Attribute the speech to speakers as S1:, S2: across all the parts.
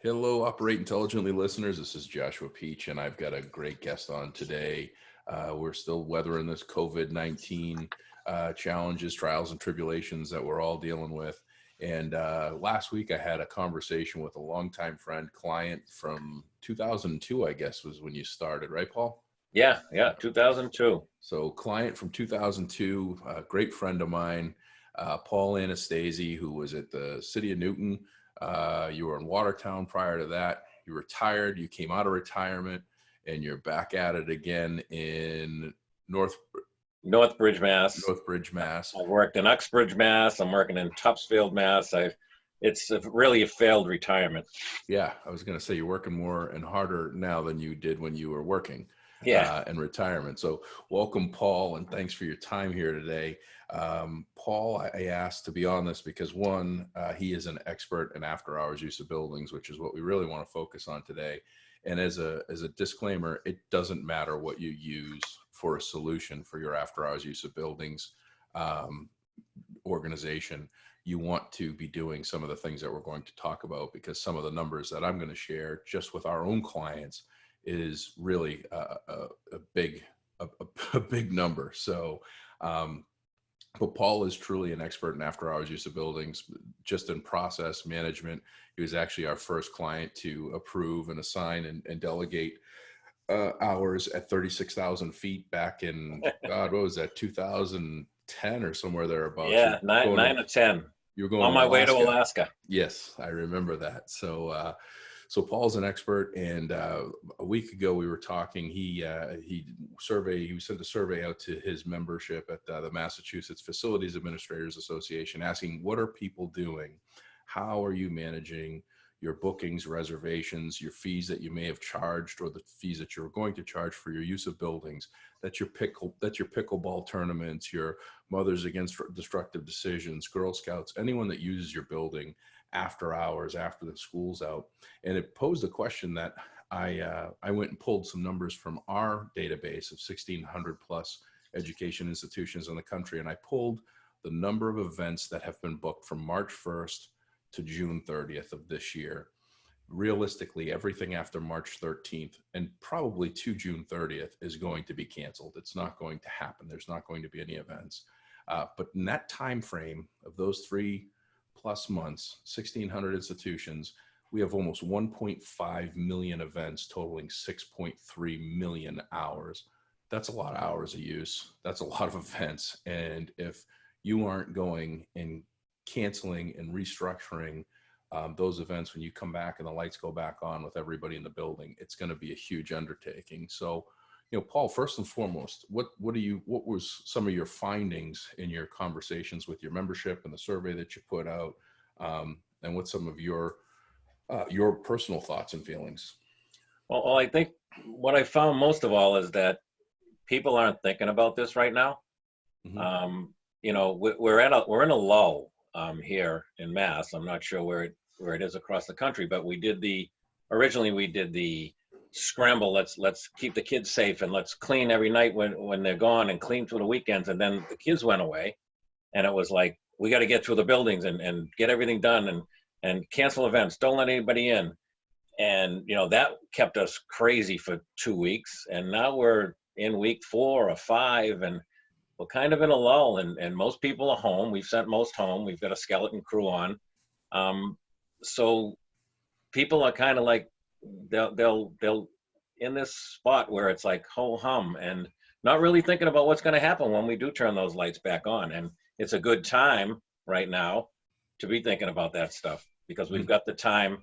S1: Hello, Operate Intelligently listeners. This is Joshua Peach, and I've got a great guest on today. We're still weathering this COVID-19 challenges, trials, and tribulations that we're all dealing with. And last week, I had a conversation with a longtime friend, client from 2002, I guess, was when you started, right, Paul?
S2: Yeah, 2002.
S1: So, client from 2002, a great friend of mine, Paul Anastasi, who was at the City of Newton. You were in Watertown prior to that. You retired. You came out of retirement, and you're back at it again in
S2: Northbridge, Mass.
S1: Northbridge, Mass.
S2: I've worked in Uxbridge, Mass. I'm working in Tupsfield, Mass. It's really a failed retirement.
S1: Yeah, I was going to say you're working more and harder now than you did when you were working.
S2: Yeah.
S1: In retirement. So welcome, Paul, and thanks for your time here today. Paul, I asked to be on this because one, he is an expert in after hours use of buildings, which is what we really want to focus on today. And as a disclaimer, it doesn't matter what you use for a solution for your after hours use of buildings organization. You want to be doing some of the things that we're going to talk about, because some of the numbers that I'm going to share just with our own clients is really a big number. So, but Paul is truly an expert in after hours use of buildings, just in process management. He was actually our first client to approve and assign and delegate hours at 36,000 feet back in, God, what was that, 2010 or somewhere thereabouts?
S2: Yeah, nine or 10.
S1: You were going
S2: on my way to Alaska.
S1: Yes, I remember that. So, so Paul's an expert, and a week ago we were talking. He sent a survey out to his membership at the Massachusetts Facilities Administrators Association, asking, what are people doing? How are you managing your bookings, reservations, your fees that you may have charged, or the fees that you're going to charge for your use of buildings? That's your pickleball tournaments, your Mothers Against Destructive Decisions, Girl Scouts, anyone that uses your building after hours, after the school's out. And it posed a question that I went and pulled some numbers from our database of 1,600 plus education institutions in the country. And I pulled the number of events that have been booked from March 1st to June 30th of this year. Realistically, everything after March 13th and probably to June 30th is going to be canceled. It's not going to happen. There's not going to be any events. But in that time frame of those 3+ months, 1,600 institutions, we have almost 1.5 million events totaling 6.3 million hours. That's a lot of hours of use. That's a lot of events. And if you aren't going and canceling and restructuring those events when you come back and the lights go back on with everybody in the building, it's going to be a huge undertaking. So, Paul, first and foremost, what was some of your findings in your conversations with your membership and the survey that you put out, and what's some of your personal thoughts and feelings?
S2: Well, I think what I found most of all is that people aren't thinking about this right now. Mm-hmm. We're in a lull here in Mass. I'm not sure where it is across the country, but originally we did the scramble. Let's keep the kids safe and let's clean every night when they're gone and clean through the weekends. And then the kids went away, and it was like, we got to get through the buildings and get everything done and cancel events. Don't let anybody in. And, that kept us crazy for 2 weeks. And now we're in week 4 or 5, and we're kind of in a lull, and most people are home. We've sent most home. We've got a skeleton crew on. So people are kind of like, they'll in this spot where it's like ho hum and not really thinking about what's going to happen when we do turn those lights back on. And it's a good time right now to be thinking about that stuff, because we've got the time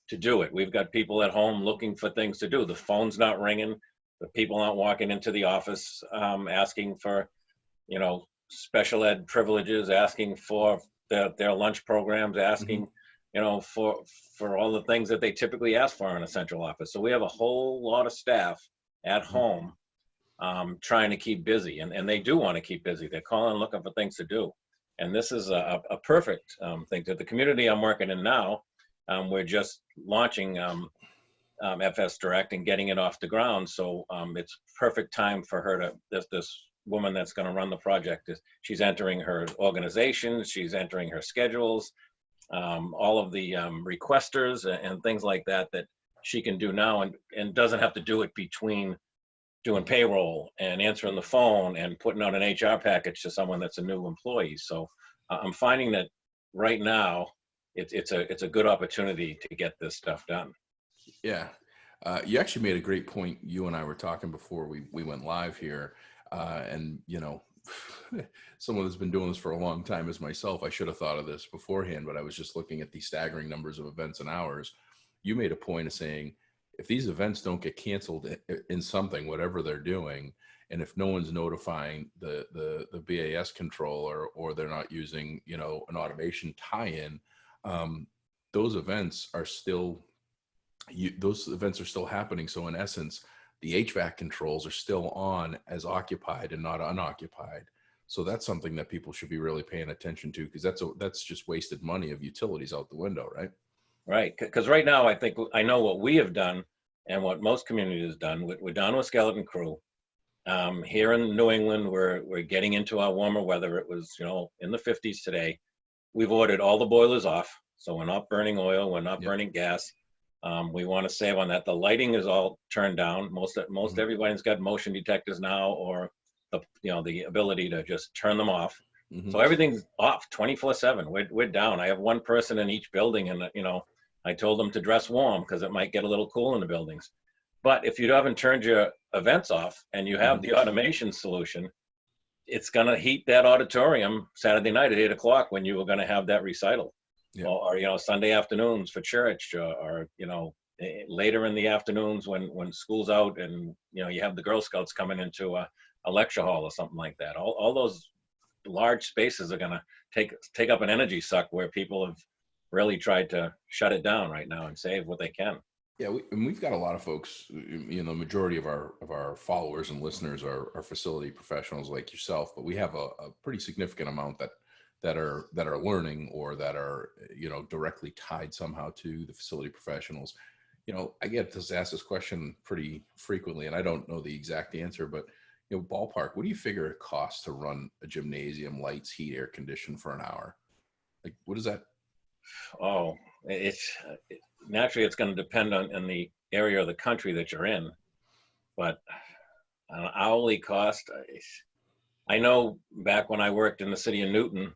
S2: to do it. We've got people at home looking for things to do. The phone's not ringing. The people aren't walking into the office asking for, special ed privileges, asking for their lunch programs, asking, for all the things that they typically ask for in a central office. So we have a whole lot of staff at home trying to keep busy, and they do want to keep busy. They're calling looking for things to do. And this is a perfect thing. To the community I'm working in now, we're just launching FS Direct and getting it off the ground. So it's perfect time for her to, this woman that's going to run the project, she's entering her organization, she's entering her schedules. all of the requesters and things like that that she can do now, and doesn't have to do it between doing payroll and answering the phone and putting out an HR package to someone that's a new employee. So I'm finding that right now it's a good opportunity to get this stuff done.
S1: Yeah. You actually made a great point. You and I were talking before we went live here. And, you know, someone that's been doing this for a long time as myself, I should have thought of this beforehand, but I was just looking at the staggering numbers of events and hours. You made a point of saying, if these events don't get canceled in something, whatever they're doing, and if no one's notifying the BAS controller, or they're not using, you know, an automation tie-in, those events are still happening. So in essence, the HVAC controls are still on as occupied and not unoccupied. So that's something that people should be really paying attention to, because that's just wasted money of utilities out the window, right?
S2: Right, because right now I know what we have done and what most communities have done. We're down to a skeleton crew. Here in New England, we're getting into our warmer weather. It was, you know, in the 50s today. We've ordered all the boilers off, so we're not burning oil, we're not burning gas. We want to save on that. The lighting is all turned down. Most everybody's got motion detectors now, or the ability to just turn them off. So everything's off 24/7. We're down. I have one person in each building, and you know, I told them to dress warm because it might get a little cool in the buildings. But if you haven't turned your events off and you have the automation solution, it's gonna heat that auditorium Saturday night at 8 o'clock when you were gonna have that recital. Yeah. Or you know, Sunday afternoons for church, or you know, later in the afternoons when school's out, and you know, you have the Girl Scouts coming into a lecture hall or something like that. All those large spaces are going to take up an energy suck, where people have really tried to shut it down right now and save what they can.
S1: Yeah, we've got a lot of folks. You know, the majority of our followers and listeners are facility professionals like yourself, but we have a pretty significant amount that are learning, or that are, you know, directly tied somehow to the facility professionals. You know, I get to ask this question pretty frequently, and I don't know the exact answer, but you know, ballpark, what do you figure it costs to run a gymnasium, lights, heat, air condition for an hour? Like, what is that?
S2: Oh, naturally it's going to depend on the area of the country that you're in, but an hourly cost, I know back when I worked in the city of Newton,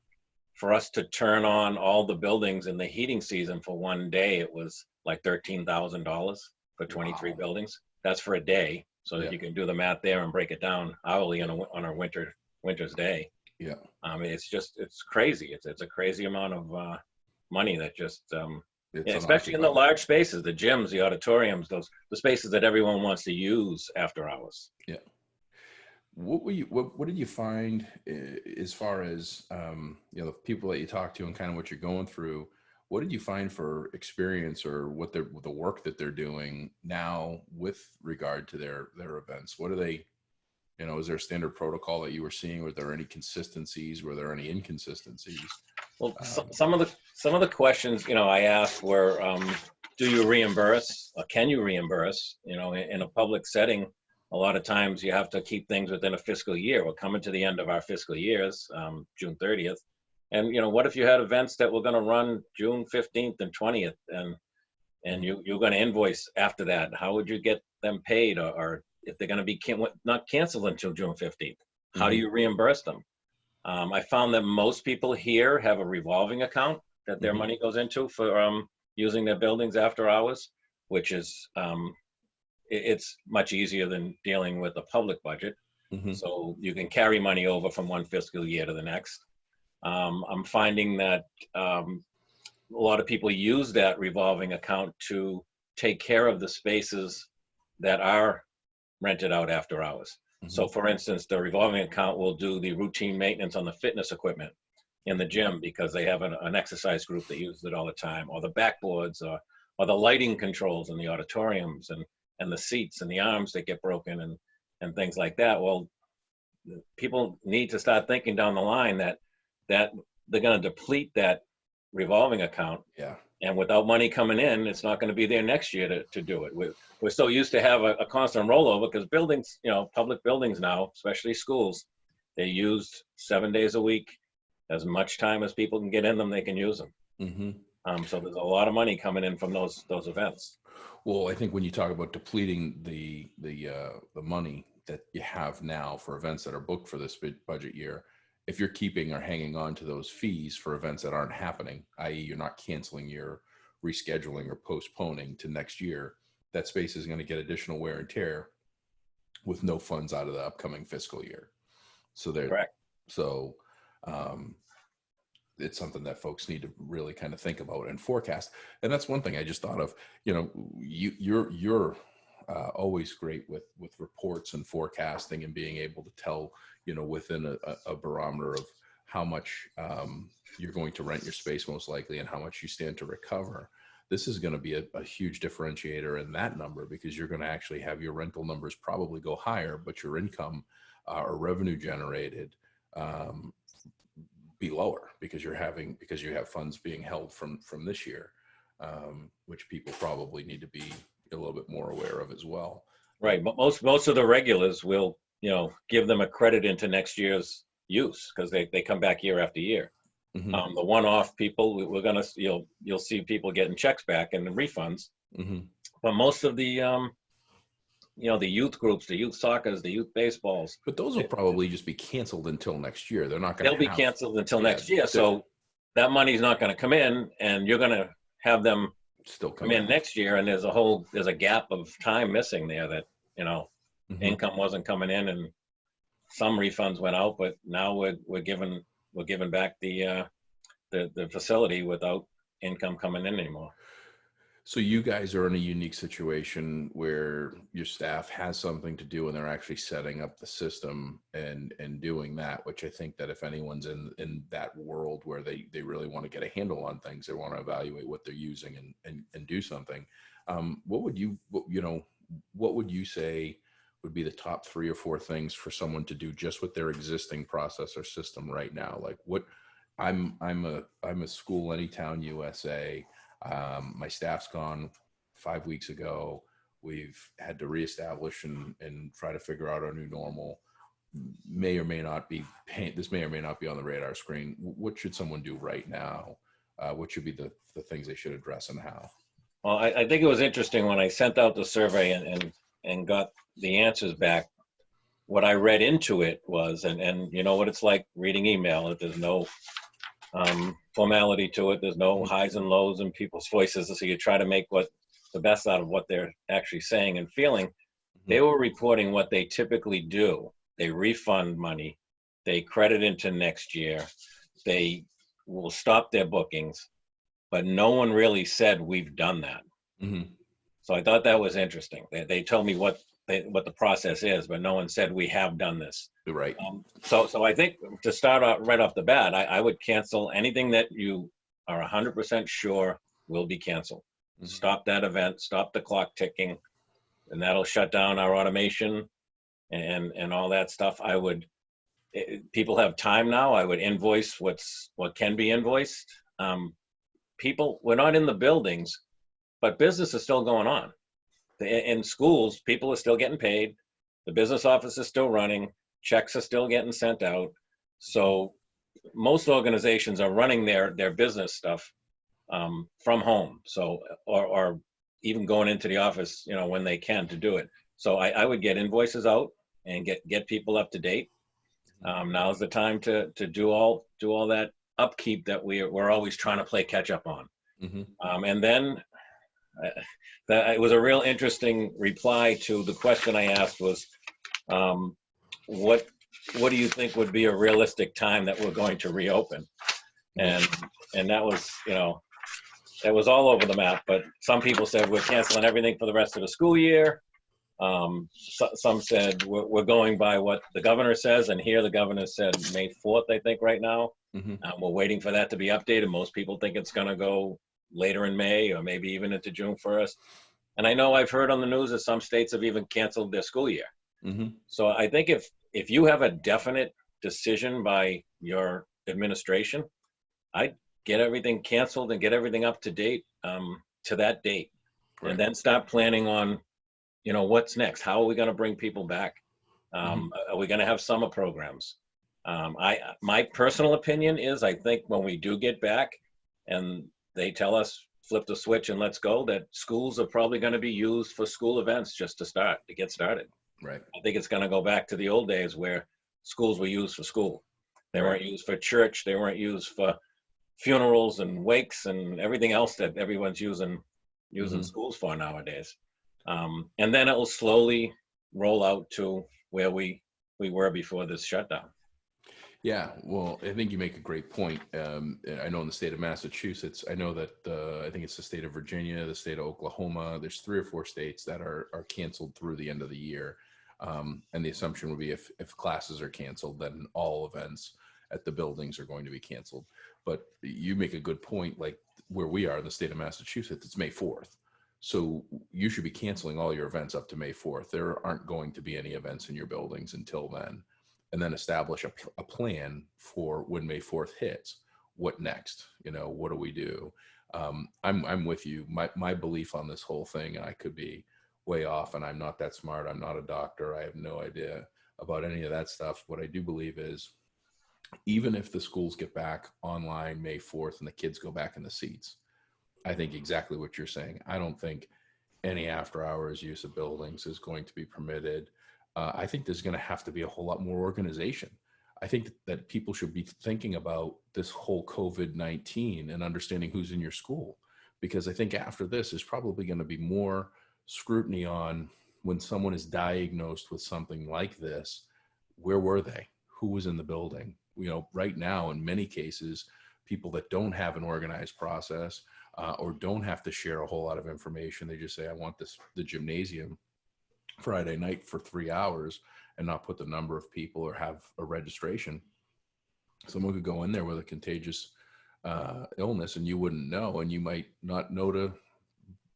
S2: for us to turn on all the buildings in the heating season for one day, it was like $13,000 for 23 buildings. That's for a day. So that you can do the math there and break it down hourly on a winter's day. Yeah. It's crazy. It's a crazy amount of money that just, especially in the large spaces, the gyms, the auditoriums, the spaces that everyone wants to use after hours. Yeah.
S1: What did you find as far as you know, the people that you talk to and kind of what you're going through? What did you find for experience, or what the work that they're doing now with regard to their events? What are they, you know, is there a standard protocol that you were seeing? Were there any consistencies? Were there any inconsistencies?
S2: Well, some of the questions, you know, I asked were, do you reimburse? Can you reimburse? You know, in a public setting, a lot of times you have to keep things within a fiscal year. We're coming to the end of our fiscal years, June 30th. And, you know, what if you had events that were going to run June 15th and 20th, and you're going to invoice after that? How would you get them paid? Or if they're going to be not canceled until June 15th, how do you reimburse them? I found that most people here have a revolving account that their money goes into for using their buildings after hours, which is, it's much easier than dealing with a public budget. So you can carry money over from one fiscal year to the next. I'm finding that a lot of people use that revolving account to take care of the spaces that are rented out after hours. So for instance, the revolving account will do the routine maintenance on the fitness equipment in the gym, because they have an exercise group that uses it all the time, or the backboards, or the lighting controls in the auditoriums, and the seats and the arms that get broken, and things like that. Well, people need to start thinking down the line that they're going to deplete that revolving account. Yeah. And without money coming in, it's not going to be there next year to do it. We're so used to have a constant rollover, because buildings, you know, public buildings now, especially schools, they're used 7 days a week. As much time as people can get in them, they can use them. So there's a lot of money coming in from those events.
S1: Well, I think when you talk about depleting the money that you have now for events that are booked for this budget year, if you're keeping or hanging on to those fees for events that aren't happening, i.e., you're not canceling, your rescheduling or postponing to next year, that space is going to get additional wear and tear with no funds out of the upcoming fiscal year. So
S2: Correct.
S1: So it's something that folks need to really kind of think about and forecast. And that's one thing I just thought of. You know, you're always great with reports and forecasting and being able to tell, you know, within a barometer of how much you're going to rent your space most likely and how much you stand to recover. This is going to be a huge differentiator in that number, because you're going to actually have your rental numbers probably go higher, but your income or revenue generated be lower, because you have funds being held from this year, which people probably need to be a little bit more aware of as well.
S2: Right. But most of the regulars will, you know, give them a credit into next year's use, because they come back year after year.
S1: Mm-hmm.
S2: The one-off people, we're gonna, you'll see people getting checks back and refunds.
S1: Mm-hmm.
S2: But most of the you know, the youth groups, the youth soccers, the youth baseballs,
S1: But those will probably just be canceled until next year. They're not going to.
S2: They'll be canceled until next year. So that money's not going to come in, and you're going to have them
S1: still
S2: come in next year. And there's a gap of time missing there that, you know,
S1: Mm-hmm.
S2: income wasn't coming in, and some refunds went out, but now we're giving back the facility without income coming in anymore.
S1: So you guys are in a unique situation where your staff has something to do and they're actually setting up the system and doing that, which I think that if anyone's in that world where they really want to get a handle on things, they want to evaluate what they're using and do something. What would you say would be the top 3 or 4 things for someone to do just with their existing process or system right now? Like I'm a school, Anytown, USA. My staff's gone 5 weeks ago. We've had to reestablish and try to figure out our new normal. This may or may not be on the radar screen. What should someone do right now? What should be the things they should address, and how?
S2: Well, I think it was interesting when I sent out the survey and got the answers back. What I read into it was, and you know what it's like reading email, that there's no formality to it. There's no highs and lows in people's voices. So you try to make the best out of what they're actually saying and feeling. Mm-hmm. They were reporting what they typically do. They refund money. They credit into next year. They will stop their bookings, but no one really said we've done that.
S1: Mm-hmm.
S2: So I thought that was interesting. They told me what the process is, but no one said we have done this.
S1: Right.
S2: So I think to start out right off the bat, I would cancel anything that you are 100% sure will be canceled. Mm-hmm. Stop that event, stop the clock ticking, and that'll shut down our automation and all that stuff. People have time now. I would invoice what can be invoiced. We're not in the buildings, but business is still going on. In schools, people are still getting paid. The business office is still running. Checks are still getting sent out. So most organizations are running their business stuff from home. So, or even going into the office, you know, when they can to do it. So I would get invoices out and get people up to date. Now's the time to do all that upkeep that we're always trying to play catch up on. Mm-hmm. And then it was a real interesting reply to the question I asked was, what do you think would be a realistic time that we're going to reopen? And that was, you know, that was all over the map. But some people said we're canceling everything for the rest of the school year. Some said we're going by what the governor says, and here the governor said May 4th, I think, right now. Mm-hmm. We're waiting for that to be updated. Most people think it's going to go later in May or maybe even into June 1st. And I know I've heard on the news that some states have even canceled their school year. Mm-hmm. So I think if you have a definite decision by your administration, I'd get everything canceled and get everything up to date to that date. Right. And then start planning on, you know, what's next? How are we going to bring people back? Mm-hmm. Are we going to have summer programs? My personal opinion is I think when we do get back and they tell us, flip the switch and let's go, that schools are probably going to be used for school events just to get started.
S1: Right.
S2: I think it's going to go back to the old days where schools were used for school. They
S1: Right.
S2: weren't used for church. They weren't used for funerals and wakes and everything else that everyone's using schools for nowadays. And then it will slowly roll out to where we were before this shutdown.
S1: Yeah, well, I think you make a great point. I know in the state of Massachusetts, I know that I think it's the state of Virginia, the state of Oklahoma. There's 3 or 4 states that are canceled through the end of the year, and the assumption would be if classes are canceled, then all events at the buildings are going to be canceled. But you make a good point. Like where we are in the state of Massachusetts, it's May 4th, so you should be canceling all your events up to May 4th. There aren't going to be any events in your buildings until then. And then establish a plan for when May 4th hits. What next? What do we do? I'm with you. My belief on this whole thing, and I could be way off, and I'm not that smart. I'm not a doctor. I have no idea about any of that stuff. What I do believe is, even if the schools get back online May 4th and the kids go back in the seats, I think exactly what you're saying. I don't think any after hours use of buildings is going to be permitted. I think there's going to have to be a whole lot more organization. I think that people should be thinking about this whole COVID-19 and understanding who's in your school, because I think after this, there's probably going to be more scrutiny on when someone is diagnosed with something like this. Where were they? Who was in the building? Right now, in many cases, people that don't have an organized process or don't have to share a whole lot of information, they just say, I want the gymnasium Friday night for 3 hours, and not put the number of people or have a registration. Someone could go in there with a contagious illness and you wouldn't know, and you might not know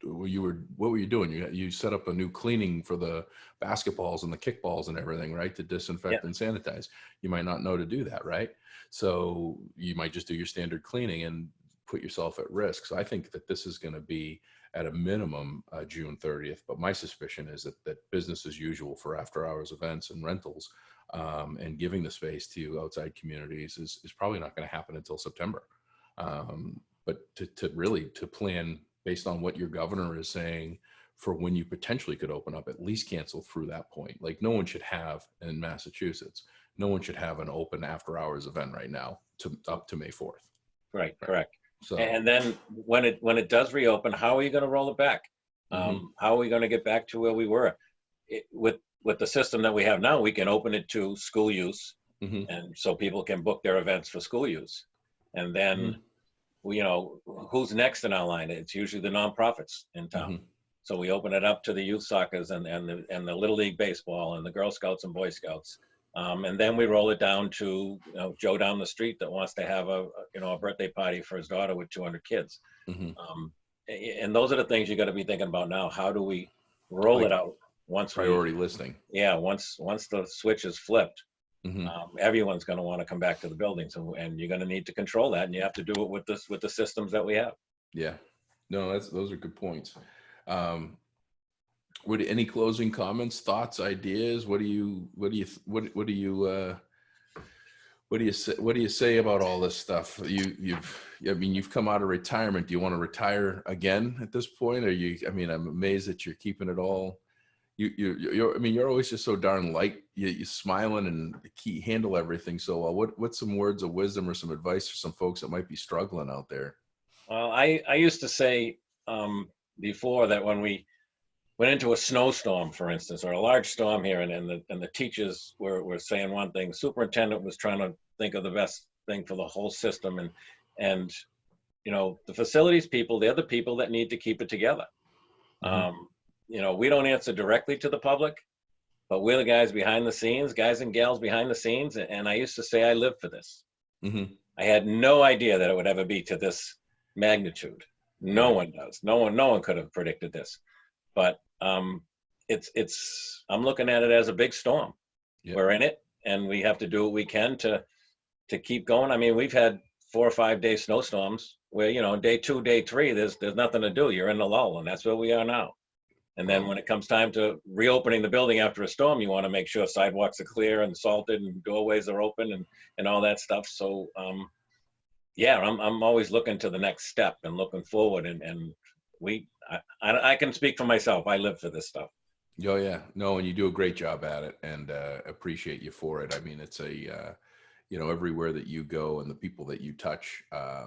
S1: what were you doing? You set up a new cleaning for the basketballs and the kickballs and everything, right? To disinfect and sanitize. You might not know to do that, right? So you might just do your standard cleaning and put yourself at risk. So I think that this is going to be at a minimum June 30th, but my suspicion is that business as usual for after hours events and rentals and giving the space to outside communities is probably not going to happen until September. But to plan based on what your governor is saying for when you potentially could open up, at least cancel through that point. Like no one should have in Massachusetts, no one should have an open after hours event right now up to May 4th.
S2: Right. Correct.
S1: So,
S2: and then when it does reopen, how are you going to roll it back? How are we going to get back to where we were? With the system that we have now, we can open it to school use, and so people can book their events for school use. And then, who's next in our line? It's usually the nonprofits in town. So we open it up to the youth soccers and the Little League baseball and the Girl Scouts and Boy Scouts. And then we roll it down to Joe down the street that wants to have a birthday party for his daughter with 200 kids. And those are the things you got to be thinking about now. How do we roll it out once
S1: priority listing? Yeah,
S2: once the switch is flipped, everyone's going to want to come back to the buildings, and you're going to need to control that, and you have to do it with the systems that we have.
S1: Yeah, no, those are good points. Any closing comments, thoughts, ideas? What do you say about all this stuff? You've come out of retirement. Do you want to retire again at this point? I'm amazed that you're keeping it all. You're always just so darn light. You're smiling and handle everything so well. What's some words of wisdom or some advice for some folks that might be struggling out there?
S2: Well, I used to say before that when we went into a snowstorm, for instance, or a large storm here, and the teachers were saying one thing, superintendent was trying to think of the best thing for the whole system, and the facilities people, they're the people that need to keep it together. We don't answer directly to the public, but we're the guys behind the scenes, guys and gals behind the scenes. And I used to say I live for this. I had no idea that it would ever be to this magnitude. No one does. No one could have predicted this. But I'm looking at it as a big storm. Yep. We're in it, and we have to do what we can to keep going. We've had 4 or 5 day snowstorms where, day 2, day 3, there's nothing to do. You're in the lull, and that's where we are now. And then when it comes time to reopening the building after a storm, you want to make sure sidewalks are clear and salted and doorways are open and all that stuff. So, yeah, I'm always looking to the next step and looking forward, and I can speak for myself. I live for this stuff.
S1: Oh yeah, no, and you do a great job at it, and appreciate you for it. I mean, it's everywhere that you go and the people that you touch,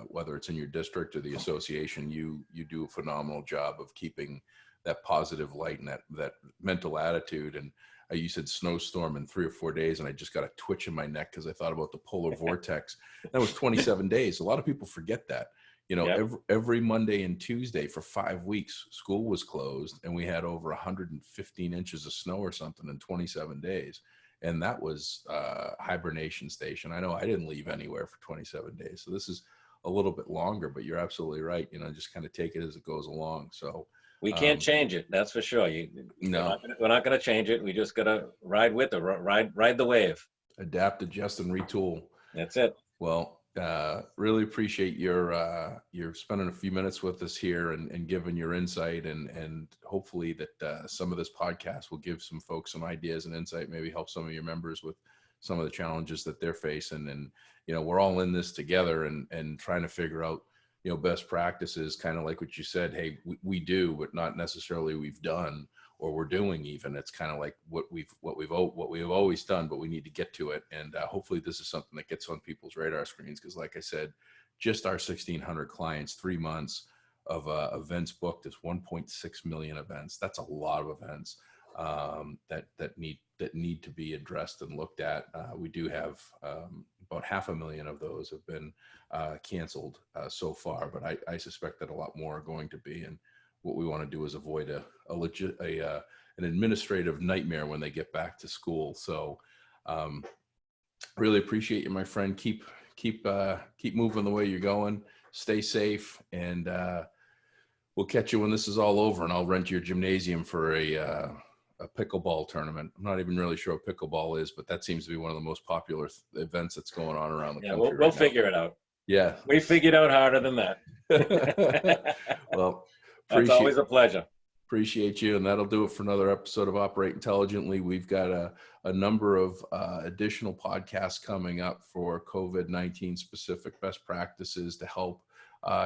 S1: whether it's in your district or the association, you do a phenomenal job of keeping that positive light and that mental attitude. And you said snowstorm in 3 or 4 days, and I just got a twitch in my neck because I thought about the polar vortex. That was 27 days. A lot of people forget that.
S2: Yep.
S1: Every Monday and Tuesday for 5 weeks, school was closed, and we had over 115 inches of snow or something in 27 days. And that was hibernation station. I know I didn't leave anywhere for 27 days. So this is a little bit longer, but you're absolutely right. Just kind of take it as it goes along. So
S2: we can't change it. That's for sure.
S1: No,
S2: we're not going to change it. We just got to ride with it, ride the wave.
S1: Adapt, adjust, and retool.
S2: That's it.
S1: Well, really appreciate your spending a few minutes with us here and giving your insight, and hopefully that some of this podcast will give some folks some ideas and insight, maybe help some of your members with some of the challenges that they're facing. And we're all in this together and trying to figure out best practices, kind of like what you said. Hey, we do, but not necessarily we've done or we're doing even. It's kind of like what we've always done, but we need to get to it. And hopefully this is something that gets on people's radar screens. Because like I said, just our 1,600 clients, 3 months of events booked is 1.6 million events. That's a lot of events that need to be addressed and looked at. We do have about 500,000 of those have been canceled so far, but I suspect that a lot more are going to be. And what we want to do is avoid an administrative nightmare when they get back to school. So really appreciate you, my friend. Keep moving the way you're going. Stay safe, and we'll catch you when this is all over, and I'll rent your gymnasium for a pickleball tournament. I'm not even really sure what pickleball is, but that seems to be one of the most popular events that's going on around the country.
S2: We'll figure it out.
S1: Yeah.
S2: We figured out harder than that.
S1: Well,
S2: that's always a pleasure.
S1: Appreciate you. And that'll do it for another episode of Operate Intelligently. We've got a number of additional podcasts coming up for COVID-19 specific best practices to help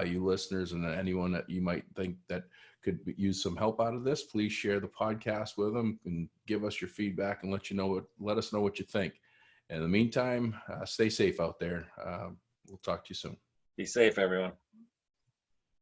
S1: you listeners and anyone that you might think that could use some help out of this. Please share the podcast with them and give us your feedback and let us know what you think. In the meantime, stay safe out there. We'll talk to you soon.
S2: Be safe, everyone.